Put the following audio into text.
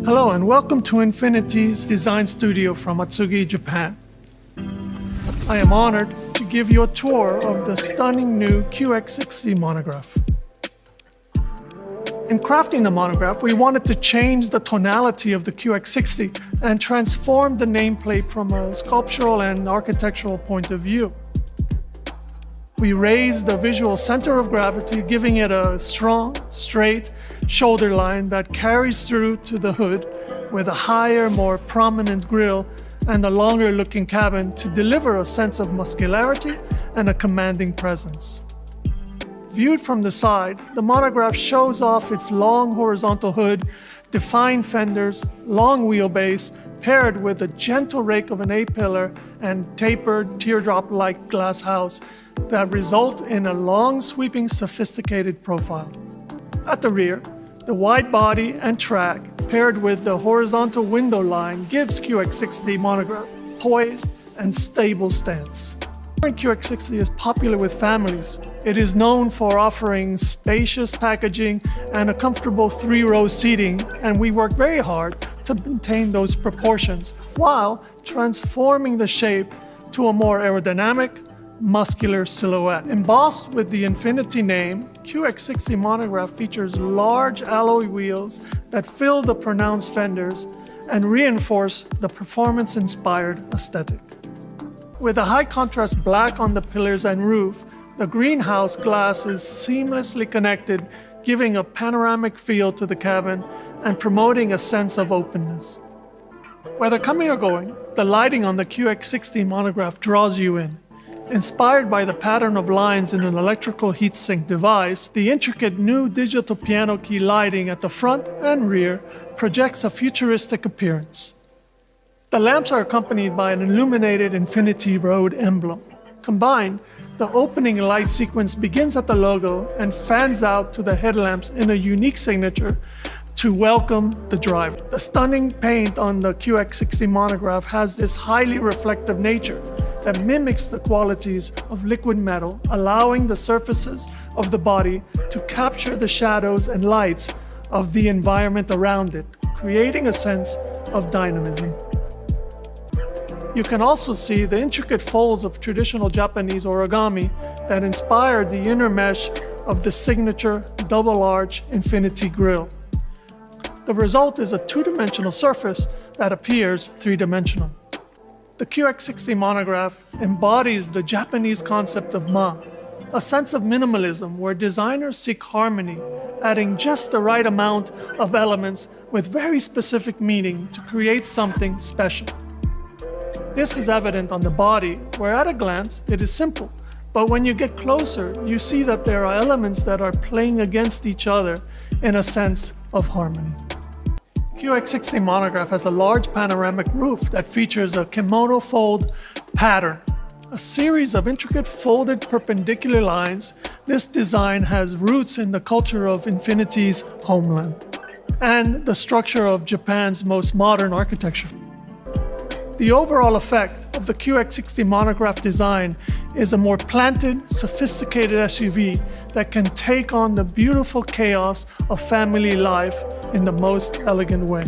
Hello and welcome to Infiniti's design studio from Atsugi, Japan. I am honored to give you a tour of the stunning new QX60 Monograph. In crafting the monograph, we wanted to change the tonality of the QX60 and transform the nameplate from a sculptural and architectural point of view. We raised the visual center of gravity, giving it a strong, straight shoulder line that carries through to the hood with a higher, more prominent grille and a longer-looking cabin to deliver a sense of muscularity and a commanding presence. Viewed from the side, the monograph shows off its long horizontal hood, defined fenders, long wheelbase, paired with a gentle rake of an A-pillar and tapered teardrop-like glass house that result in a long, sweeping, sophisticated profile. At the rear, the wide body and track, paired with the horizontal window line, gives QX60 Monograph poised and stable stance. QX60 is popular with families. It is known for offering spacious packaging and a comfortable 3-row seating, and we work very hard to maintain those proportions while transforming the shape to a more aerodynamic, muscular silhouette. Embossed with the Infiniti name, QX60 Monograph features large alloy wheels that fill the pronounced fenders and reinforce the performance-inspired aesthetic. With a high-contrast black on the pillars and roof, the greenhouse glass is seamlessly connected, giving a panoramic feel to the cabin and promoting a sense of openness. Whether coming or going, the lighting on the QX60 Monograph draws you in. Inspired by the pattern of lines in an electrical heatsink device, the intricate new digital piano key lighting at the front and rear projects a futuristic appearance. The lamps are accompanied by an illuminated Infiniti Road emblem. Combined, the opening light sequence begins at the logo and fans out to the headlamps in a unique signature to welcome the driver. The stunning paint on the QX60 Monograph has this highly reflective nature that mimics the qualities of liquid metal, allowing the surfaces of the body to capture the shadows and lights of the environment around it, creating a sense of dynamism. You can also see the intricate folds of traditional Japanese origami that inspired the inner mesh of the signature double-arch Infiniti grille. The result is a two-dimensional surface that appears three-dimensional. The QX60 Monograph embodies the Japanese concept of ma, a sense of minimalism where designers seek harmony, adding just the right amount of elements with very specific meaning to create something special. This is evident on the body, where at a glance it is simple, but when you get closer, you see that there are elements that are playing against each other in a sense of harmony. QX60 Monograph has a large panoramic roof that features a kimono fold pattern. A series of intricate folded perpendicular lines, this design has roots in the culture of Infiniti's homeland and the structure of Japan's most modern architecture. The overall effect of the QX60 Monograph design is a more planted, sophisticated SUV that can take on the beautiful chaos of family life in the most elegant way.